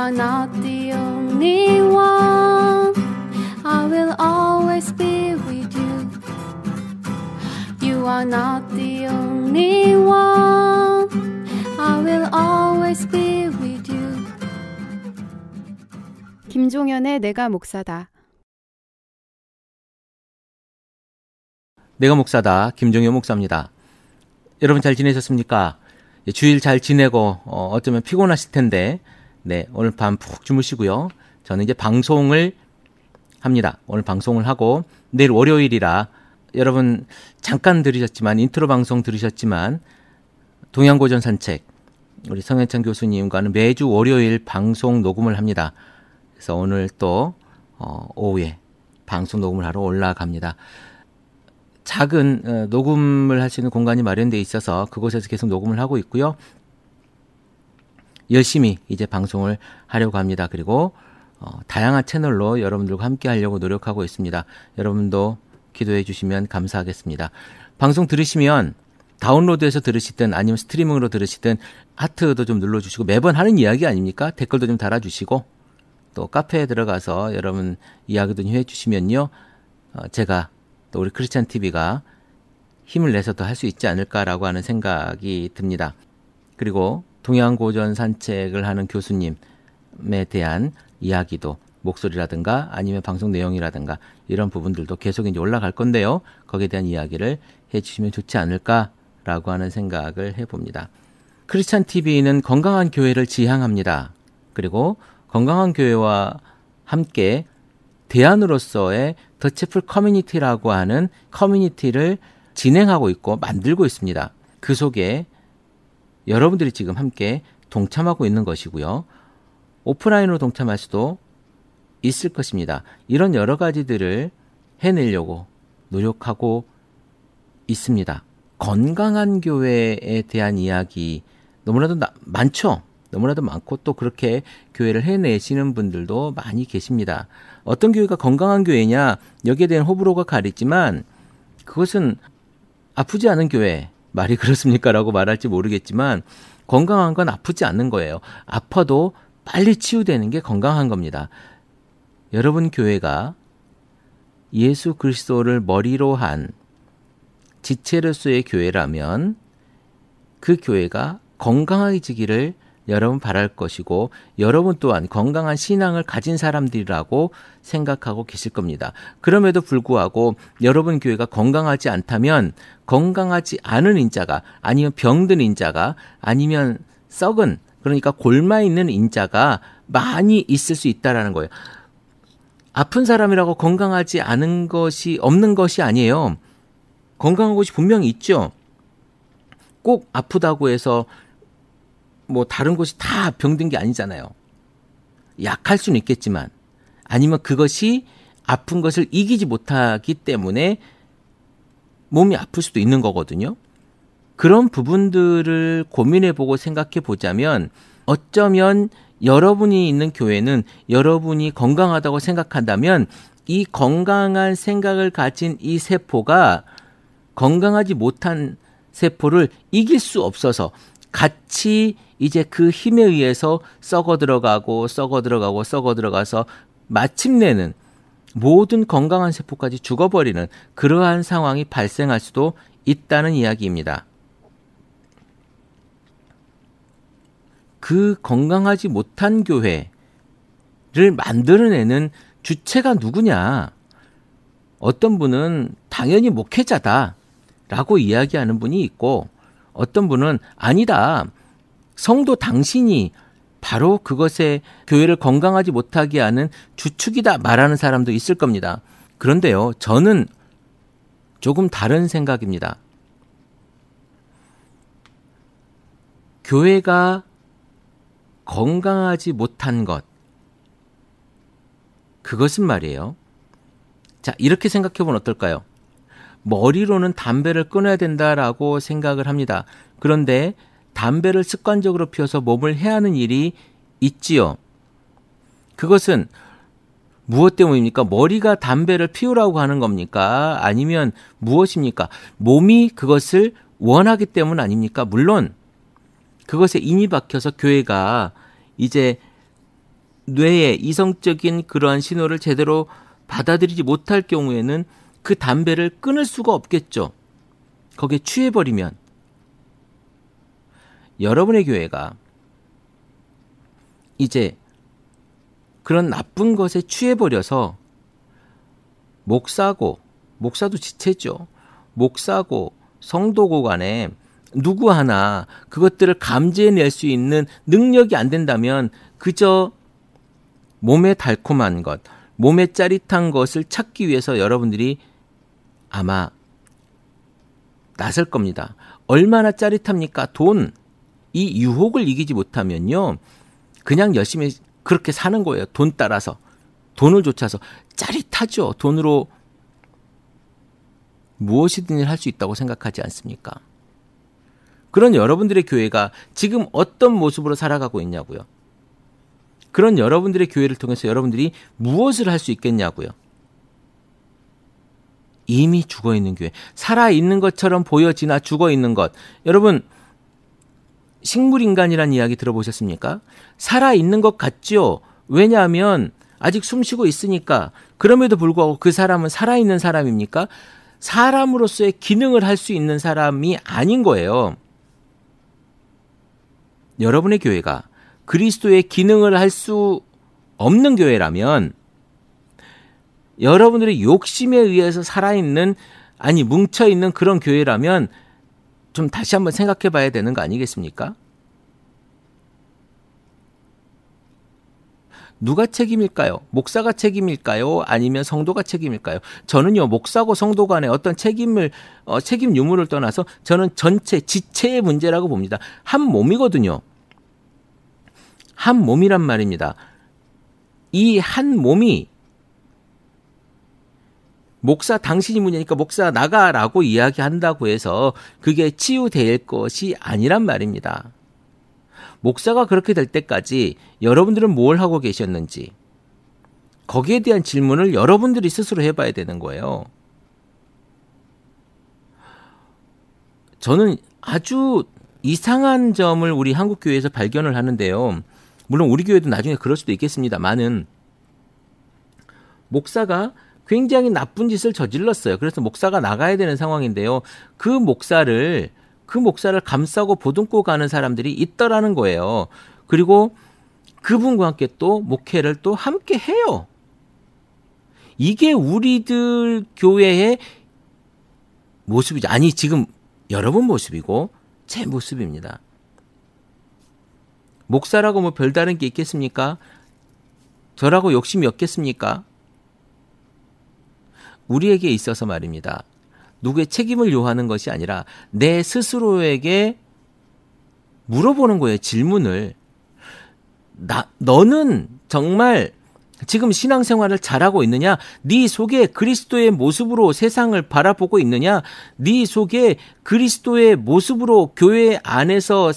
are not the only one. I will always be with you. You are not the only one. I will always be with you. 김종현의 내가 목사다. 내가 목사다. 김종현 목사입니다. 여러분 잘 지내셨습니까? 주일 잘 지내고 어쩌면 피곤하실 텐데 네, 오늘 밤 푹 주무시고요. 저는 이제 방송을 합니다. 오늘 방송을 하고 내일 월요일이라 여러분 잠깐 들으셨지만 인트로 방송 들으셨지만 동양고전 산책 우리 성현찬 교수님과는 매주 월요일 방송 녹음을 합니다. 그래서 오늘 또 오후에 방송 녹음을 하러 올라갑니다. 작은 녹음을 할 수 있는 공간이 마련되어 있어서 그곳에서 계속 녹음을 하고 있고요. 열심히 이제 방송을 하려고 합니다. 그리고 다양한 채널로 여러분들과 함께 하려고 노력하고 있습니다. 여러분도 기도해 주시면 감사하겠습니다. 방송 들으시면 다운로드해서 들으시든 아니면 스트리밍으로 들으시든 하트도 좀 눌러주시고 매번 하는 이야기 아닙니까? 댓글도 좀 달아주시고 또 카페에 들어가서 여러분 이야기도 좀 해주시면요. 제가 또 우리 크리스찬 TV가 힘을 내서 더 할 수 있지 않을까라고 하는 생각이 듭니다. 그리고 동양고전 산책을 하는 교수님에 대한 이야기도 목소리라든가 아니면 방송 내용이라든가 이런 부분들도 계속 이제 올라갈 건데요. 거기에 대한 이야기를 해주시면 좋지 않을까라고 하는 생각을 해봅니다. 크리스찬 TV는 건강한 교회를 지향합니다. 그리고 건강한 교회와 함께 대안으로서의 더 채플 커뮤니티라고 하는 커뮤니티를 진행하고 있고 만들고 있습니다. 그 속에 여러분들이 지금 함께 동참하고 있는 것이고요. 오프라인으로 동참할 수도 있을 것입니다. 이런 여러 가지들을 해내려고 노력하고 있습니다. 건강한 교회에 대한 이야기 너무나도 많죠. 너무나도 많고 또 그렇게 교회를 해내시는 분들도 많이 계십니다. 어떤 교회가 건강한 교회냐 여기에 대한 호불호가 가리지만 그것은 아프지 않은 교회 말이 그렇습니까? 라고 말할지 모르겠지만 건강한 건 아프지 않는 거예요. 아파도 빨리 치유되는 게 건강한 겁니다. 여러분 교회가 예수 그리스도를 머리로 한 지체로서의 교회라면 그 교회가 건강해지기를 여러분 바랄 것이고 여러분 또한 건강한 신앙을 가진 사람들이라고 생각하고 계실 겁니다. 그럼에도 불구하고 여러분 교회가 건강하지 않다면 건강하지 않은 인자가 아니면 병든 인자가 아니면 썩은 그러니까 골마 있는 인자가 많이 있을 수 있다라는 거예요. 아픈 사람이라고 건강하지 않은 것이 없는 것이 아니에요. 건강한 것이 분명히 있죠. 꼭 아프다고 해서 뭐 다른 것이 다 병든 게 아니잖아요. 약할 수는 있겠지만 아니면 그것이 아픈 것을 이기지 못하기 때문에 몸이 아플 수도 있는 거거든요. 그런 부분들을 고민해보고 생각해보자면 어쩌면 여러분이 있는 교회는 여러분이 건강하다고 생각한다면 이 건강한 생각을 가진 이 세포가 건강하지 못한 세포를 이길 수 없어서 같이 이제 그 힘에 의해서 썩어 들어가서 마침내는 모든 건강한 세포까지 죽어버리는 그러한 상황이 발생할 수도 있다는 이야기입니다. 그 건강하지 못한 교회를 만들어내는 주체가 누구냐? 어떤 분은 당연히 목회자다라고 이야기하는 분이 있고 어떤 분은 아니다. 성도 당신이 바로 그것에 교회를 건강하지 못하게 하는 주축이다 말하는 사람도 있을 겁니다. 그런데요, 저는 조금 다른 생각입니다. 교회가 건강하지 못한 것, 그것은 말이에요. 자, 이렇게 생각해보면 어떨까요? 머리로는 담배를 끊어야 된다라고 생각을 합니다. 그런데 담배를 습관적으로 피워서 몸을 해하는 일이 있지요. 그것은 무엇 때문입니까? 머리가 담배를 피우라고 하는 겁니까? 아니면 무엇입니까? 몸이 그것을 원하기 때문 아닙니까? 물론 그것에 인이 박혀서 교회가 이제 뇌의 이성적인 그러한 신호를 제대로 받아들이지 못할 경우에는 그 담배를 끊을 수가 없겠죠. 거기에 취해버리면. 여러분의 교회가 이제 그런 나쁜 것에 취해버려서 목사도 지체죠. 목사고 성도고 간에 누구 하나 그것들을 감지해낼 수 있는 능력이 안 된다면 그저 몸에 달콤한 것, 몸에 짜릿한 것을 찾기 위해서 여러분들이 아마 나설 겁니다. 얼마나 짜릿합니까? 돈. 이 유혹을 이기지 못하면요. 그냥 열심히 그렇게 사는 거예요. 돈 따라서. 돈을 좇아서. 짜릿하죠. 돈으로 무엇이든 할 수 있다고 생각하지 않습니까? 그런 여러분들의 교회가 지금 어떤 모습으로 살아가고 있냐고요. 그런 여러분들의 교회를 통해서 여러분들이 무엇을 할 수 있겠냐고요. 이미 죽어있는 교회, 살아있는 것처럼 보여지나 죽어있는 것. 여러분, 식물인간이라는 이야기 들어보셨습니까? 살아있는 것 같죠? 왜냐하면 아직 숨쉬고 있으니까. 그럼에도 불구하고 그 사람은 살아있는 사람입니까? 사람으로서의 기능을 할 수 있는 사람이 아닌 거예요. 여러분의 교회가 그리스도의 기능을 할 수 없는 교회라면 여러분들의 욕심에 의해서 살아있는 아니 뭉쳐있는 그런 교회라면 좀 다시 한번 생각해 봐야 되는 거 아니겠습니까? 누가 책임일까요? 목사가 책임일까요? 아니면 성도가 책임일까요? 저는요, 목사고 성도 간의 어떤 책임 유무를 떠나서 저는 전체 지체의 문제라고 봅니다. 한 몸이거든요. 한 몸이란 말입니다. 이 한 몸이 목사 당신이 문제니까 목사 나가라고 이야기한다고 해서 그게 치유될 것이 아니란 말입니다. 목사가 그렇게 될 때까지 여러분들은 뭘 하고 계셨는지 거기에 대한 질문을 여러분들이 스스로 해봐야 되는 거예요. 저는 아주 이상한 점을 우리 한국교회에서 발견을 하는데요. 물론 우리 교회도 나중에 그럴 수도 있겠습니다만은 목사가 굉장히 나쁜 짓을 저질렀어요. 그래서 목사가 나가야 되는 상황인데요. 그 목사를 감싸고 보듬고 가는 사람들이 있더라는 거예요. 그리고 그분과 함께 또 목회를 또 함께 해요. 이게 우리들 교회의 모습이죠. 아니 지금 여러분 모습이고 제 모습입니다. 목사라고 뭐 별다른 게 있겠습니까? 저라고 욕심이 없겠습니까? 우리에게 있어서 말입니다. 누구의 책임을 요하는 것이 아니라 내 스스로에게 물어보는 거예요. 질문을. 너는 정말 지금 신앙생활을 잘하고 있느냐? 네 속에 그리스도의 모습으로 세상을 바라보고 있느냐? 네 속에 그리스도의 모습으로 교회 안에서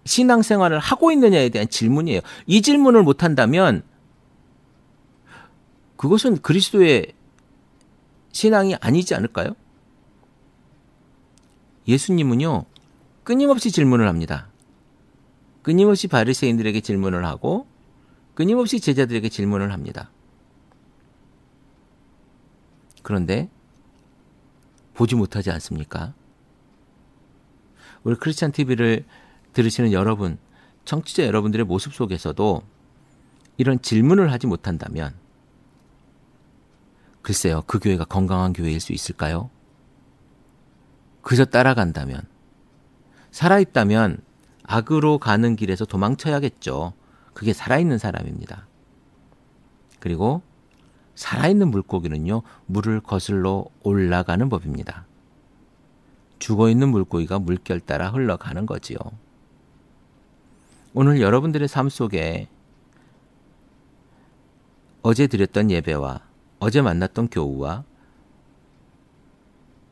신앙생활을 하고 있느냐에 대한 질문이에요. 이 질문을 못한다면 그것은 그리스도의 신앙이 아니지 않을까요? 예수님은요, 끊임없이 질문을 합니다. 끊임없이 바리새인들에게 질문을 하고 끊임없이 제자들에게 질문을 합니다. 그런데 보지 못하지 않습니까? 우리 크리스찬 TV를 들으시는 여러분, 청취자 여러분들의 모습 속에서도 이런 질문을 하지 못한다면 글쎄요, 그 교회가 건강한 교회일 수 있을까요? 그저 따라간다면, 살아있다면 악으로 가는 길에서 도망쳐야겠죠. 그게 살아있는 사람입니다. 그리고 살아있는 물고기는요, 물을 거슬러 올라가는 법입니다. 죽어있는 물고기가 물결 따라 흘러가는 거지요. 오늘 여러분들의 삶 속에 어제 드렸던 예배와 어제 만났던 교우와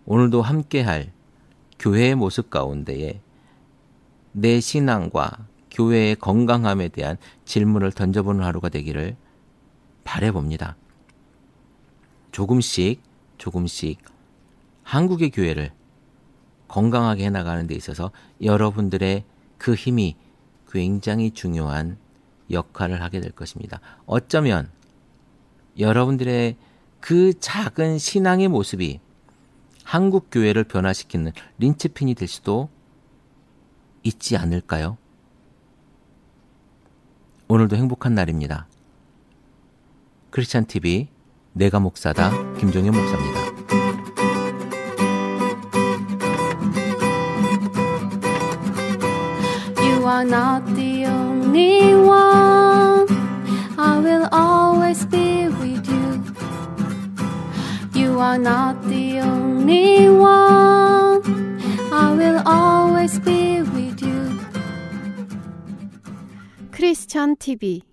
오늘도 함께할 교회의 모습 가운데에 내 신앙과 교회의 건강함에 대한 질문을 던져보는 하루가 되기를 바라봅니다. 조금씩 한국의 교회를 건강하게 해나가는 데 있어서 여러분들의 그 힘이 굉장히 중요한 역할을 하게 될 것입니다. 어쩌면 여러분들의 그 작은 신앙의 모습이 한국 교회를 변화시키는 린치핀이 될 수도 있지 않을까요? 오늘도 행복한 날입니다. 크리스찬 TV 내가 목사다 김종현 목사입니다. You are not the only one. I will always be with you. You are not the only one. I will always be with you. 크리스천 TV